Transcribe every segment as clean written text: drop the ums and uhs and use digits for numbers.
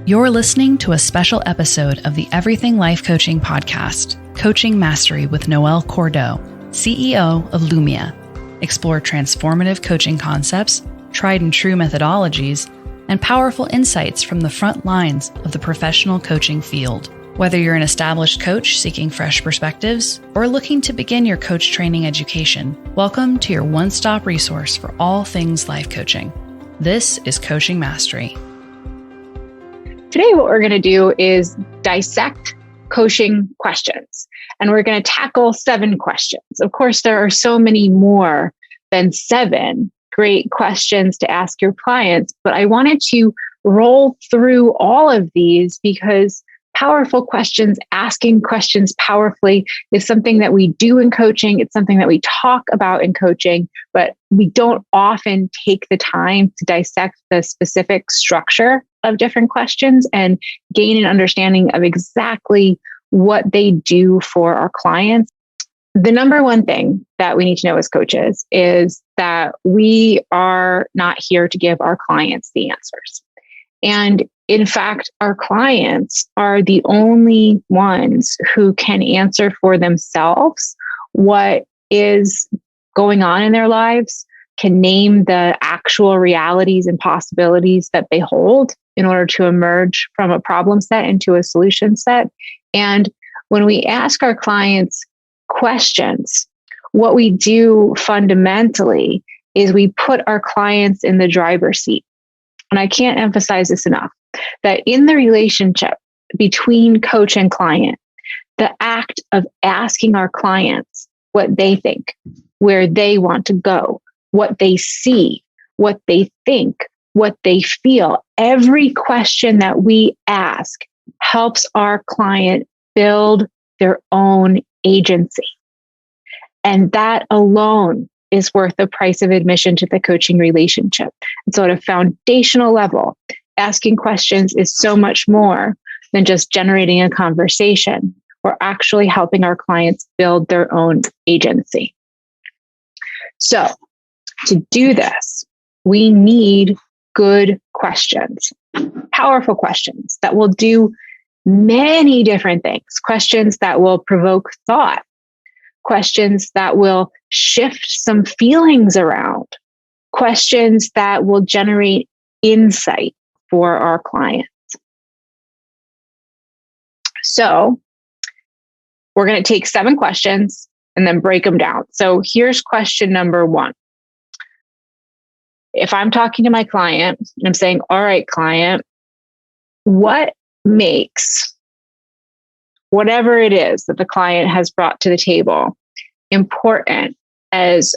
You're listening to a special episode of the Everything Life Coaching podcast, Coaching Mastery with Noelle Cordeaux, CEO of Lumia. Explore transformative coaching concepts, tried and true methodologies, and powerful insights from the front lines of the professional coaching field. Whether you're an established coach seeking fresh perspectives or looking to begin your coach training education, welcome to your one-stop resource for all things life coaching. This is Coaching Mastery. Today, what we're going to do is dissect coaching questions, and we're going to tackle 7 questions. Of course, there are so many more than 7 great questions to ask your clients, but I wanted to roll through all of these because powerful questions, asking questions powerfully is something that we do in coaching. It's something that we talk about in coaching, but we don't often take the time to dissect the specific structure of different questions and gain an understanding of exactly what they do for our clients. The number one thing that we need to know as coaches is that we are not here to give our clients the answers. And in fact, our clients are the only ones who can answer for themselves what is going on in their lives, can name the actual realities and possibilities that they hold in order to emerge from a problem set into a solution set. And when we ask our clients questions, what we do fundamentally is we put our clients in the driver's seat. And I can't emphasize this enough, that in the relationship between coach and client, the act of asking our clients what they think, where they want to go, what they see, what they think, what they feel, every question that we ask helps our client build their own agency. And that alone is worth the price of admission to the coaching relationship. And so at a foundational level, asking questions is so much more than just generating a conversation. We're actually helping our clients build their own agency. So to do this, we need good questions, powerful questions that will do many different things, questions that will provoke thought, questions that will shift some feelings around, questions that will generate insight for our clients. So we're going to take 7 questions and then break them down. So here's question number 1. If I'm talking to my client and I'm saying, all right, client, what makes whatever it is that the client has brought to the table important as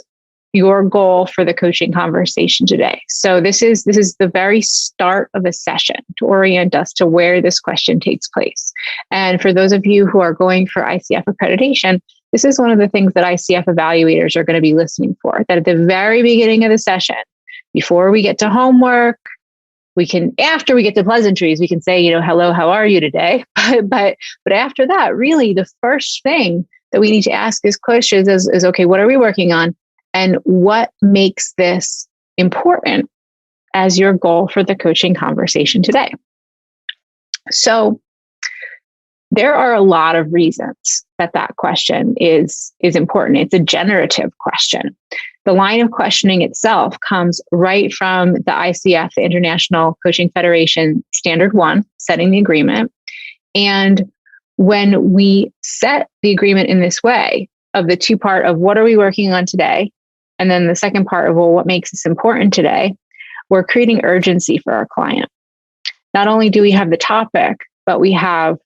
your goal for the coaching conversation today? So this is the very start of a session to orient us to where this question takes place. And for those of you who are going for ICF accreditation, this is one of the things that ICF evaluators are going to be listening for, that at the very beginning of the session, before we get to homework, after we get to pleasantries, we can say, hello, how are you today? But after that, really the first thing that we need to ask these questions is, okay, what are we working on? And what makes this important as your goal for the coaching conversation today? So there are a lot of reasons that question is important. It's a generative question. The line of questioning itself comes right from the ICF, the International Coaching Federation Standard 1, setting the agreement. And when we set the agreement in this way of the 2-part of what are we working on today, and then the second part of, well, what makes this important today, we're creating urgency for our client. Not only do we have the topic, but we have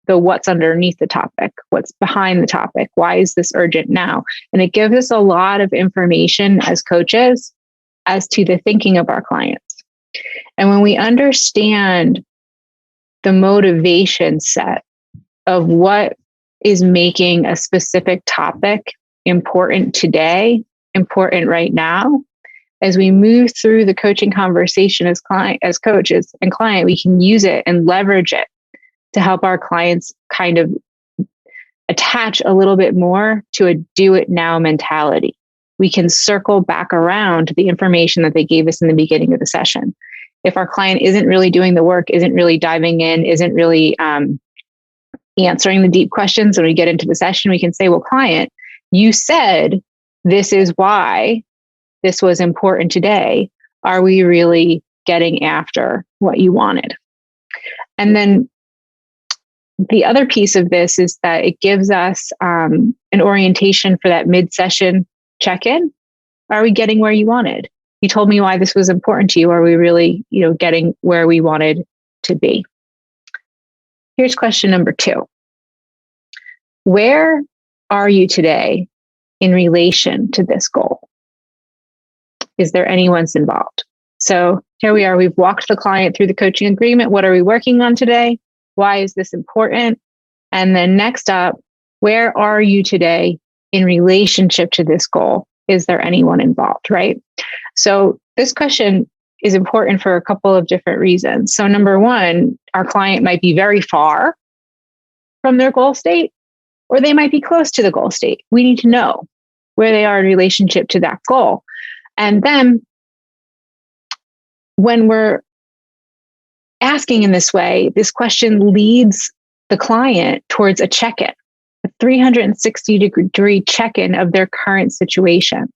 the what's underneath the topic, what's behind the topic, why is this urgent now? And it gives us a lot of information as coaches as to the thinking of our clients. And when we understand the motivation set of what is making a specific topic important today, important right now, as we move through the coaching conversation as coaches and client, we can use it and leverage it to help our clients kind of attach a little bit more to a do it now mentality. We can circle back around to the information that they gave us in the beginning of the session. If our client isn't really doing the work, isn't really diving in, isn't really answering the deep questions when we get into the session, we can say, well, client, you said this is why this was important today. Are we really getting after what you wanted? And then the other piece of this is that it gives us an orientation for that mid-session check-in. Are we getting where you wanted? You told me why this was important to you. Are we really, getting where we wanted to be? Here's question number 2. Where are you today in relation to this goal? Is there anyone's involved? So here we are. We've walked the client through the coaching agreement. What are we working on today? Why is this important? And then next up, where are you today in relationship to this goal? Is there anyone involved, right? So this question is important for a couple of different reasons. So number one, our client might be very far from their goal state, or they might be close to the goal state. We need to know where they are in relationship to that goal. And then when we're asking in this way, this question leads the client towards a check-in, a 360-degree check-in of their current situation.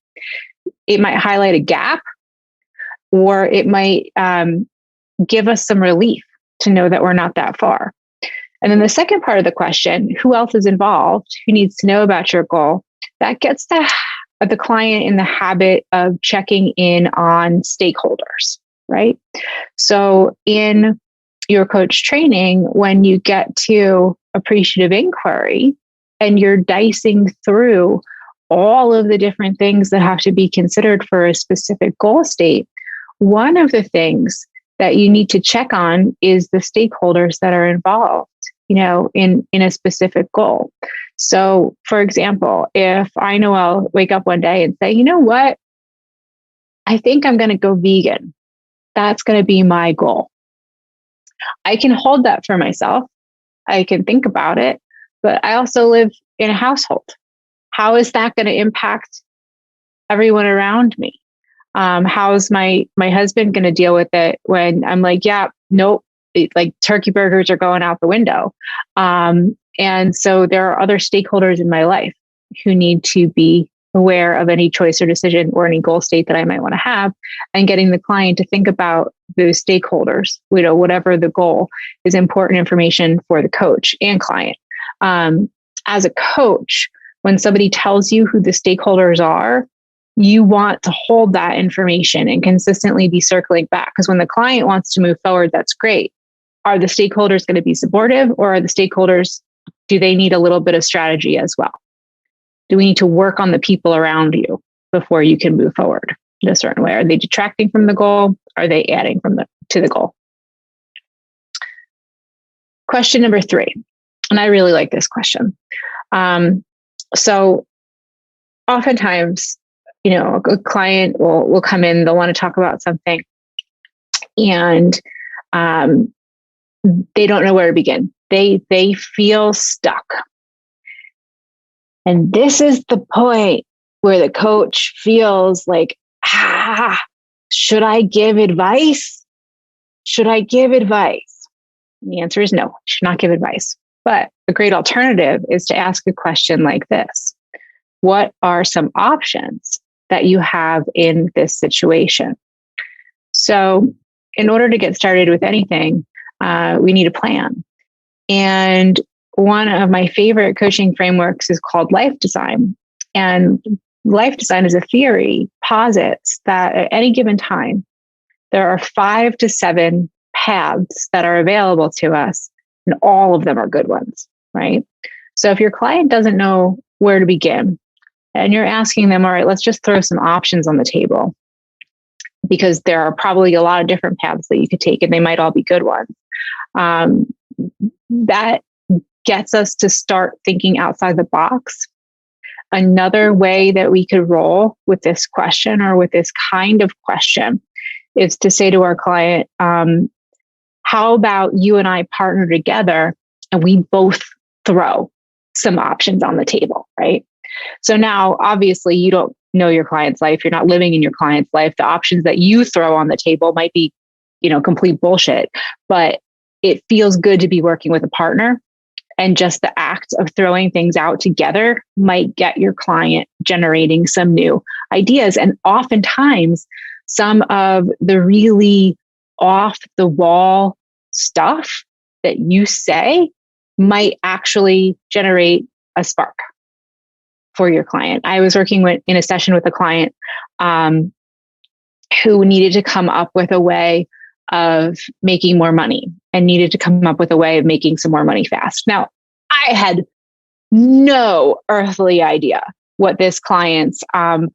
It might highlight a gap, or it might give us some relief to know that we're not that far. And then the second part of the question, who else is involved? Who needs to know about your goal? That gets the client in the habit of checking in on stakeholders, right? So in your coach training, when you get to appreciative inquiry and you're dicing through all of the different things that have to be considered for a specific goal state, one of the things that you need to check on is the stakeholders that are involved, in a specific goal. So for example, if I, Noelle, wake up one day and say, you know what, I think I'm going to go vegan. That's going to be my goal. I can hold that for myself. I can think about it, but I also live in a household. How is that going to impact everyone around me? How's my husband going to deal with it when I'm like, yeah, nope, like turkey burgers are going out the window. And so there are other stakeholders in my life who need to be aware of any choice or decision or any goal state that I might want to have, and getting the client to think about those stakeholders, whatever the goal is, important information for the coach and client. As a coach, when somebody tells you who the stakeholders are, you want to hold that information and consistently be circling back. Because when the client wants to move forward, that's great. Are the stakeholders going to be supportive, or are the stakeholders, do they need a little bit of strategy as well? Do we need to work on the people around you before you can move forward in a certain way? Are they detracting from the goal? Are they adding to the goal? Question number 3, and I really like this question. So oftentimes, a client will come in, they'll want to talk about something, and they don't know where to begin. They feel stuck. And this is the point where the coach feels like, should I give advice? Should I give advice? And the answer is no, you should not give advice. But a great alternative is to ask a question like this. What are some options that you have in this situation? So in order to get started with anything, we need a plan. And one of my favorite coaching frameworks is called life design. And life design as a theory posits that at any given time, there are 5 to 7 paths that are available to us, and all of them are good ones, right? So if your client doesn't know where to begin, and you're asking them, all right, let's just throw some options on the table, because there are probably a lot of different paths that you could take, and they might all be good ones. That gets us to start thinking outside the box. Another way that we could roll with this question, or with this kind of question, is to say to our client, how about you and I partner together and we both throw some options on the table, right? So now, obviously, you don't know your client's life. You're not living in your client's life. The options that you throw on the table might be, complete bullshit, but it feels good to be working with a partner. And just the act of throwing things out together might get your client generating some new ideas. And oftentimes, some of the really off the wall stuff that you say might actually generate a spark for your client. I was working in a session with a client who needed to come up with a way of making more money and needed to come up with a way of making some more money fast. Now, I had no earthly idea what this client's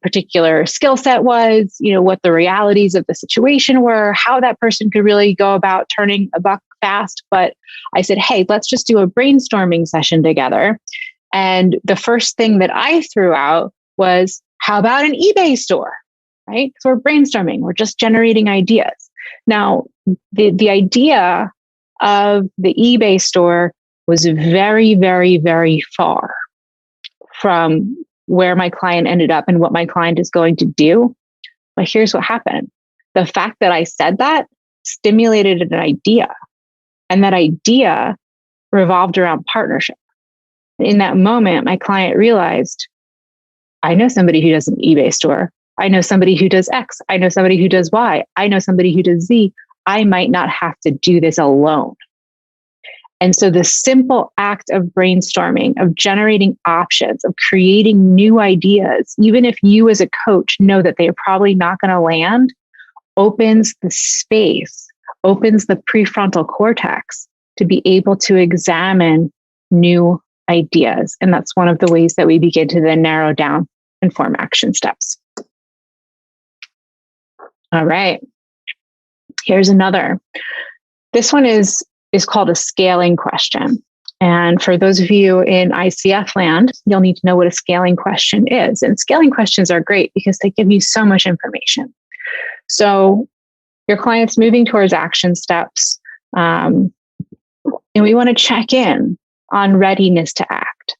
particular skill set was, what the realities of the situation were, how that person could really go about turning a buck fast. But I said, hey, let's just do a brainstorming session together. And the first thing that I threw out was, how about an eBay store, right? So we're brainstorming, we're just generating ideas. Now, the idea of the eBay store was very, very, very far from where my client ended up and what my client is going to do. But here's what happened. The fact that I said that stimulated an idea, and that idea revolved around partnership. In that moment, my client realized, I know somebody who does an eBay store. I know somebody who does X. I know somebody who does Y. I know somebody who does Z. I might not have to do this alone. And so the simple act of brainstorming, of generating options, of creating new ideas, even if you as a coach know that they're probably not going to land, opens the space, opens the prefrontal cortex to be able to examine new ideas. And that's one of the ways that we begin to then narrow down and form action steps. All right. Here's another. This one is called a scaling question. And for those of you in ICF land, you'll need to know what a scaling question is. And scaling questions are great because they give you so much information. So your client's moving towards action steps, and we want to check in on readiness to act.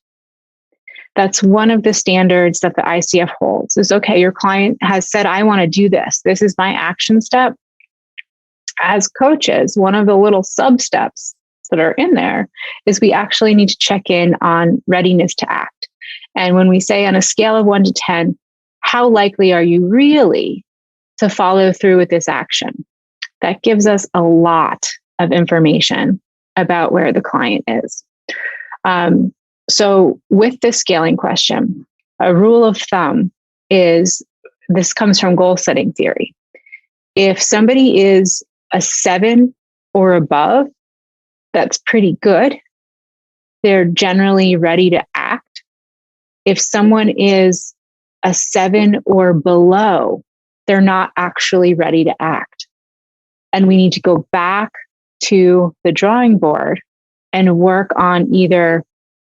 That's one of the standards that the ICF holds is, okay, your client has said, I want to do this. This is my action step. As coaches, one of the little sub steps that are in there is we actually need to check in on readiness to act. And when we say on a scale of 1 to 10, how likely are you really to follow through with this action? That gives us a lot of information about where the client is. So with this scaling question, a rule of thumb is, this comes from goal setting theory. If somebody is a 7 or above, that's pretty good. They're generally ready to act. If someone is a 7 or below, they're not actually ready to act. And we need to go back to the drawing board and work on either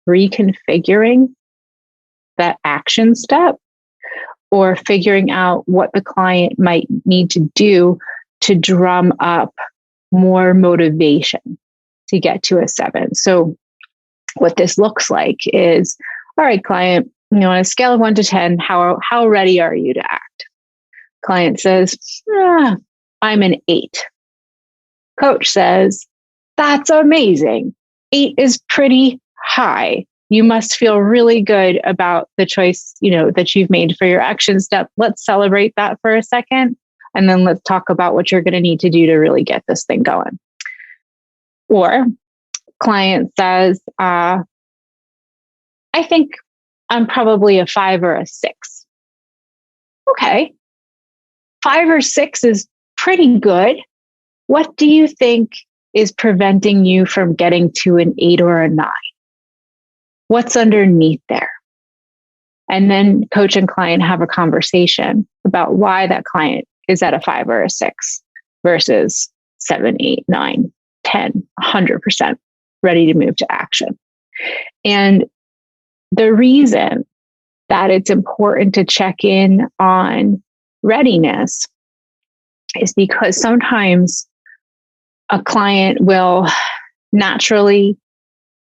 reconfiguring that action step or figuring out what the client might need to do to drum up more motivation to get to a 7. So what this looks like is, all right, client, on a scale of 1 to 10, how ready are you to act? Client says, I'm an 8. Coach says, that's amazing. 8 is pretty high. You must feel really good about the choice, that you've made for your action step. Let's celebrate that for a second. And then let's talk about what you're going to need to do to really get this thing going. Or client says, I think I'm probably a 5 or a 6. Okay. 5 or 6 is pretty good. What do you think is preventing you from getting to an 8 or a 9? What's underneath there? And then coach and client have a conversation about why that client is at a 5 or a 6 versus 7, 8, 9, 10, 100% ready to move to action. And the reason that it's important to check in on readiness is because sometimes a client will naturally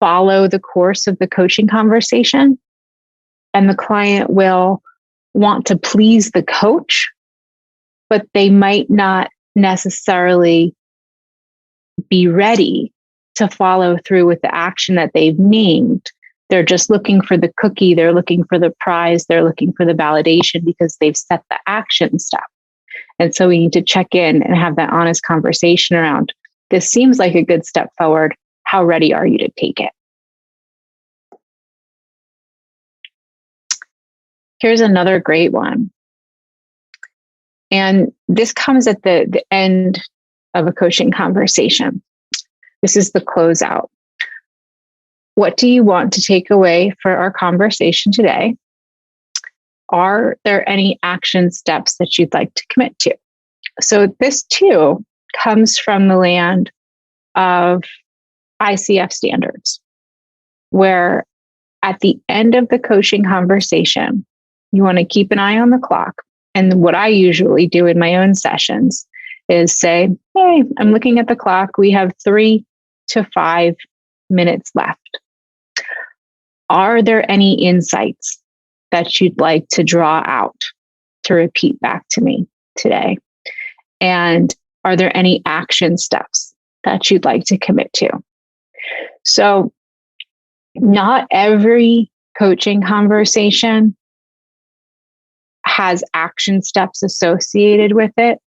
follow the course of the coaching conversation, and the client will want to please the coach, but they might not necessarily be ready to follow through with the action that they've named. They're just looking for the cookie. They're looking for the prize. They're looking for the validation because they've set the action step. And so we need to check in and have that honest conversation around, this seems like a good step forward. How ready are you to take it? Here's another great one. And this comes at the end of a coaching conversation. This is the closeout. What do you want to take away for our conversation today? Are there any action steps that you'd like to commit to? So this too comes from the land of ICF standards, where at the end of the coaching conversation, you want to keep an eye on the clock. And what I usually do in my own sessions is say, hey, I'm looking at the clock. We have 3 to 5 minutes left. Are there any insights that you'd like to draw out to repeat back to me today? And are there any action steps that you'd like to commit to? So not every coaching conversation has action steps associated with it.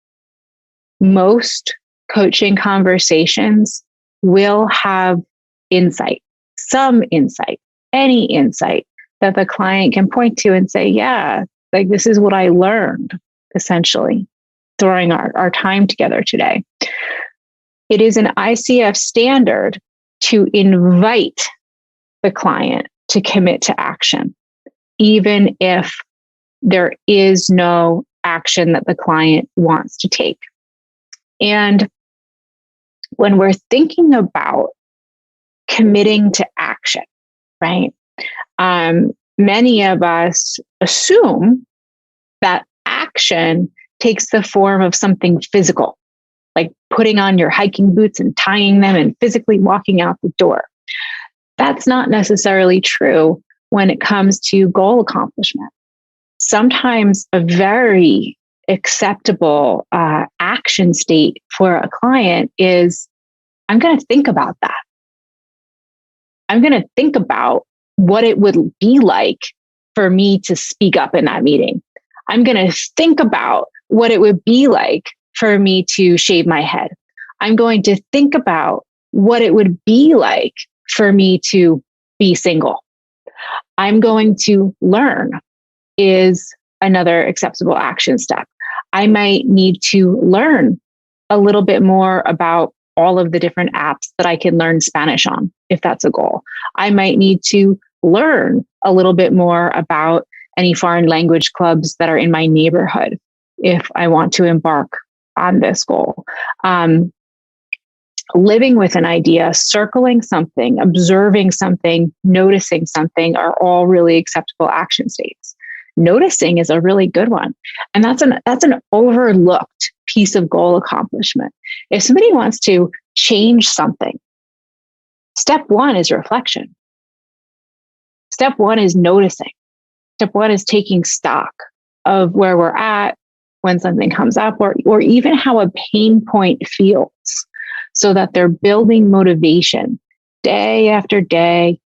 Most coaching conversations will have insight, some insight, any insight that the client can point to and say, yeah, like this is what I learned essentially during our time together today. It is an ICF standard to invite the client to commit to action, even if there is no action that the client wants to take. And when we're thinking about committing to action, right? Many of us assume that action takes the form of something physical, like putting on your hiking boots and tying them and physically walking out the door. That's not necessarily true when it comes to goal accomplishment. Sometimes a very acceptable action state for a client is, I'm going to think about that. I'm going to think about what it would be like for me to speak up in that meeting. I'm going to think about what it would be like for me to shave my head. I'm going to think about what it would be like for me to be single. I'm going to learn is another acceptable action step. I might need to learn a little bit more about all of the different apps that I can learn Spanish on, if that's a goal. I might need to learn a little bit more about any foreign language clubs that are in my neighborhood if I want to embark on this goal. Living with an idea, circling something, observing something, noticing something are all really acceptable action states. Noticing is a really good one. And that's an overlooked piece of goal accomplishment. If somebody wants to change something, step one is reflection. Step one is noticing. Step one is taking stock of where we're at when something comes up, or even how a pain point feels, so that they're building motivation day after day,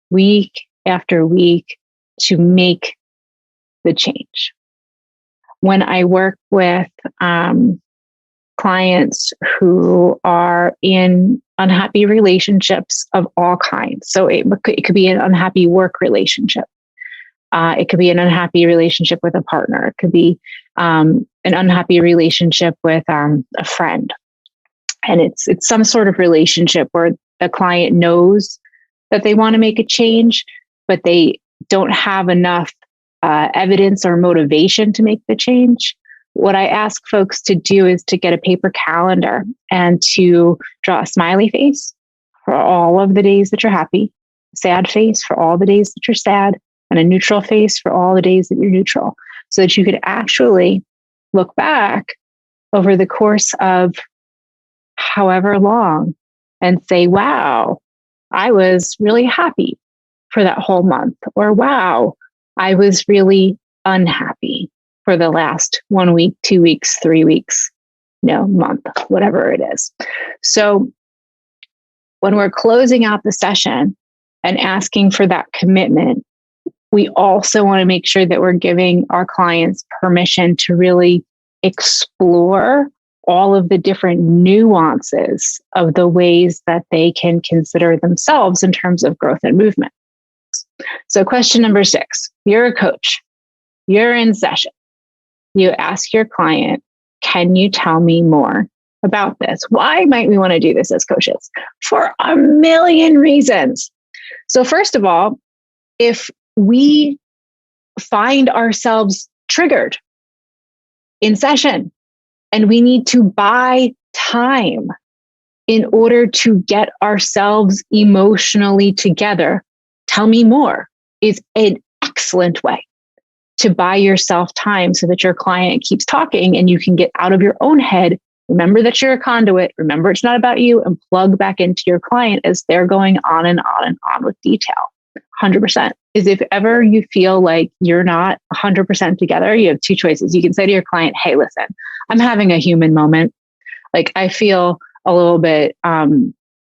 week after week to make the change. When I work with clients who are in unhappy relationships of all kinds, so it could be an unhappy work relationship. It could be an unhappy relationship with a partner. It could be an unhappy relationship with a friend. And it's some sort of relationship where the client knows that they want to make a change, but they don't have enough evidence or motivation to make the change. What I ask folks to do is to get a paper calendar and to draw a smiley face for all of the days that you're happy, a sad face for all the days that you're sad, and a neutral face for all the days that you're neutral, so that you could actually look back over the course of however long and say, wow, I was really happy for that whole month, or wow, I was really unhappy for the last 1 week, 2 weeks, 3 weeks, month, whatever it is. So when we're closing out the session and asking for that commitment, we also want to make sure that we're giving our clients permission to really explore all of the different nuances of the ways that they can consider themselves in terms of growth and movement. So question number 6, you're a coach, you're in session. You ask your client, can you tell me more about this? Why might we want to do this as coaches? For a million reasons. So first of all, if we find ourselves triggered in session and we need to buy time in order to get ourselves emotionally together, tell me more is an excellent way to buy yourself time so that your client keeps talking and you can get out of your own head. Remember that you're a conduit. Remember it's not about you, and plug back into your client as they're going on and on and on with detail. 100%. Is if ever you feel like you're not 100% together, you have two choices. You can say to your client, hey, listen, I'm having a human moment. Like I feel a little bit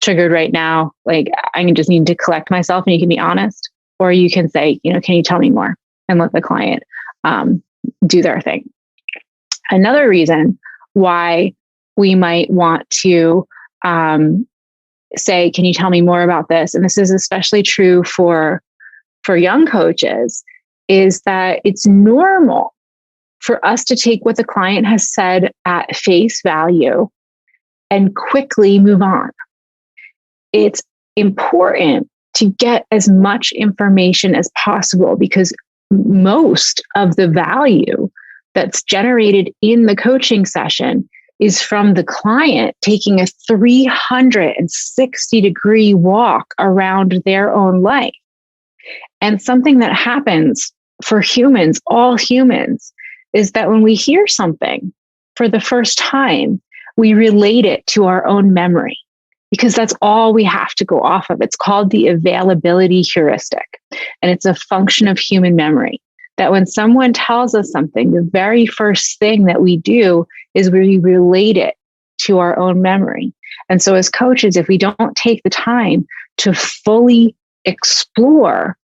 triggered right now. Like I just need to collect myself, and you can be honest. Or you can say, can you tell me more? And let the client do their thing. Another reason why we might want to say, can you tell me more about this? And this is especially true for young coaches, is that it's normal for us to take what the client has said at face value and quickly move on. It's important to get as much information as possible, because most of the value that's generated in the coaching session is from the client taking a 360-degree walk around their own life. And something that happens for humans, all humans, is that when we hear something for the first time, we relate it to our own memory, because that's all we have to go off of. It's called the availability heuristic, and it's a function of human memory. That when someone tells us something, the very first thing that we do is we relate it to our own memory. And so as coaches, if we don't take the time to fully explore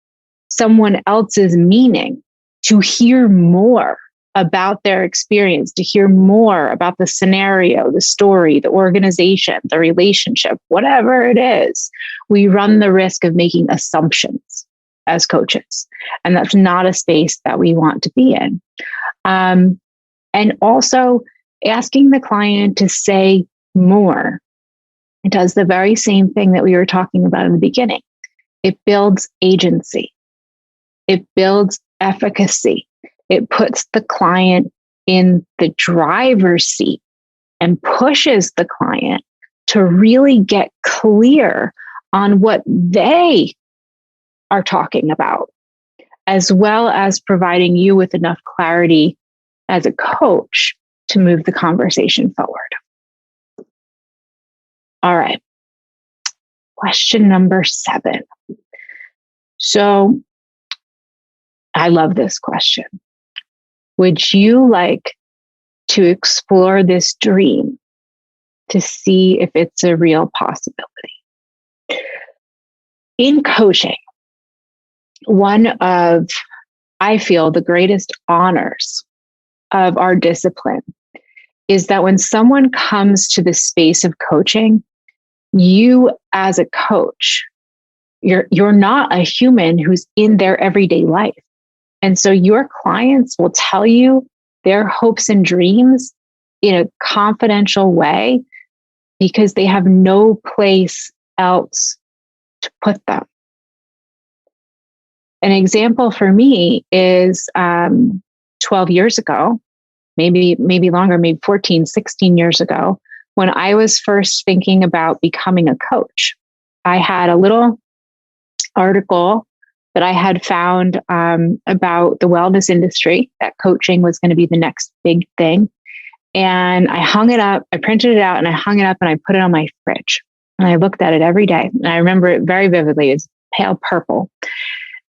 someone else's meaning, to hear more about their experience, to hear more about the scenario, the story, the organization, the relationship, whatever it is, we run the risk of making assumptions as coaches. And that's not a space that we want to be in. And also asking the client to say more. It does the very same thing that we were talking about in the beginning. It builds agency. It builds efficacy. It puts the client in the driver's seat and pushes the client to really get clear on what they are talking about, as well as providing you with enough clarity as a coach to move the conversation forward. All right. Question number 7. So I love this question. Would you like to explore this dream to see if it's a real possibility? In coaching, one of, I feel, the greatest honors of our discipline is that when someone comes to the space of coaching, you as a coach, you're not a human who's in their everyday life. And so your clients will tell you their hopes and dreams in a confidential way because they have no place else to put them. An example for me is 12 years ago, maybe longer, maybe 14, 16 years ago, when I was first thinking about becoming a coach. I had a little article that I had found about the wellness industry, that coaching was going to be the next big thing. And I hung it up, I printed it out and I hung it up and I put it on my fridge. And I looked at it every day. And I remember it very vividly. It's pale purple.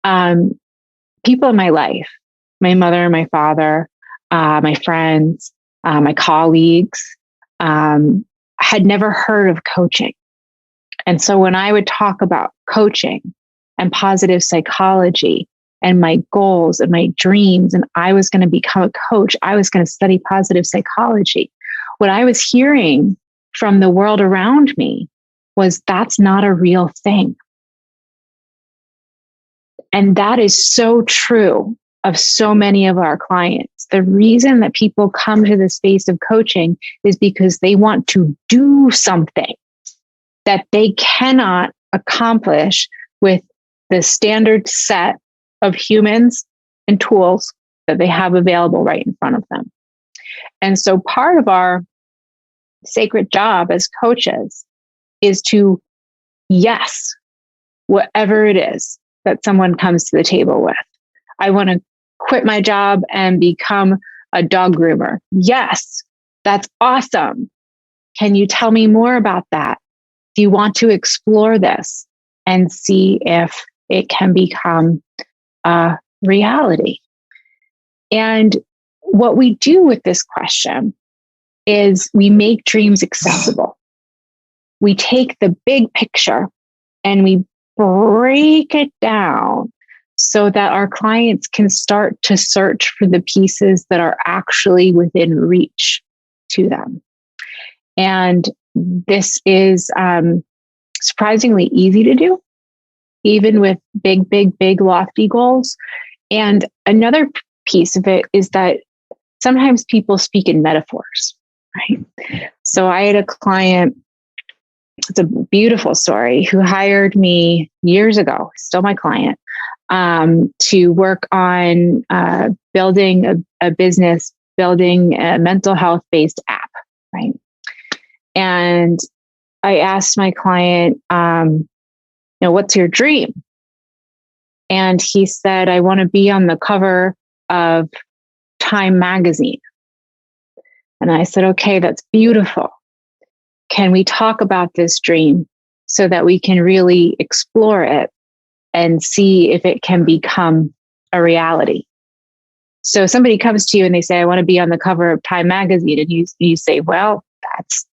People in my life, my mother, my father, my friends, my colleagues, had never heard of coaching. And so when I would talk about coaching and positive psychology and my goals and my dreams, and I was going to become a coach, I was going to study positive psychology, what I was hearing from the world around me was that's not a real thing. And that is so true of so many of our clients. The reason that people come to the space of coaching is because they want to do something that they cannot accomplish with the standard set of humans and tools that they have available right in front of them. And so part of our sacred job as coaches is to yes, whatever it is that someone comes to the table with. I want to quit my job and become a dog groomer. Yes, that's awesome. Can you tell me more about that? Do you want to explore this and see if it can become a reality? And what we do with this question is we make dreams accessible. We take the big picture and we break it down so that our clients can start to search for the pieces that are actually within reach to them. And this is surprisingly easy to do, even with big, lofty goals. And another piece of it is that sometimes people speak in metaphors, right? So I had a client, it's a beautiful story, who hired me years ago, still my client, to work on building a business, building a mental health-based app, right? And I asked my client, what's your dream? And he said, I want to be on the cover of Time magazine. And I said, okay, that's beautiful. Can we talk about this dream so that we can really explore it and see if it can become a reality? So somebody comes to you and they say, I want to be on the cover of Time magazine. And you say, well, it's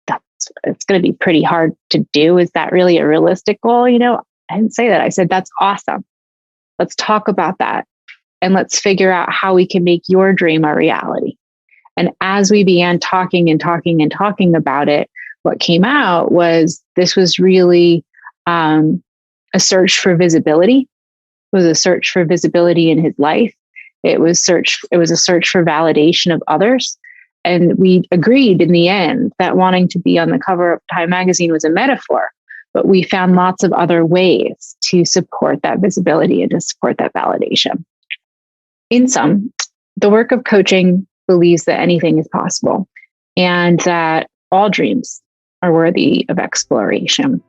going to be pretty hard to do. Is that really a realistic goal? I didn't say that. I said, that's awesome. Let's talk about that. And let's figure out how we can make your dream a reality. And as we began talking about it, what came out was this was really a search for visibility. It was a search for visibility in his life. It was a search for validation of others. And we agreed in the end that wanting to be on the cover of Time magazine was a metaphor, but we found lots of other ways to support that visibility and to support that validation. In sum, the work of coaching believes that anything is possible and that all dreams are worthy of exploration.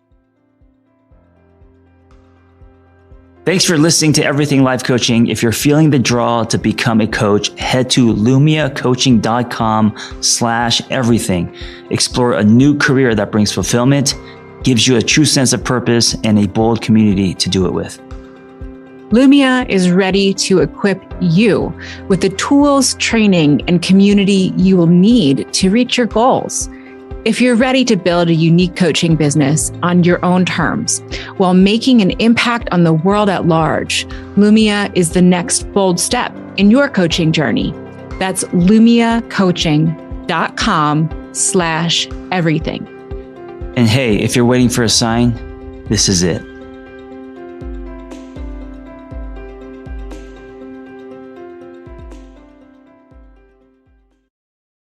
Thanks for listening to Everything Life Coaching. If you're feeling the draw to become a coach, head to lumiacoaching.com/everything. Explore a new career that brings fulfillment, gives you a true sense of purpose, and a bold community to do it with. Lumia is ready to equip you with the tools, training, and community you will need to reach your goals. If you're ready to build a unique coaching business on your own terms while making an impact on the world at large, Lumia is the next bold step in your coaching journey. That's lumiacoaching.com/everything. And hey, if you're waiting for a sign, this is it.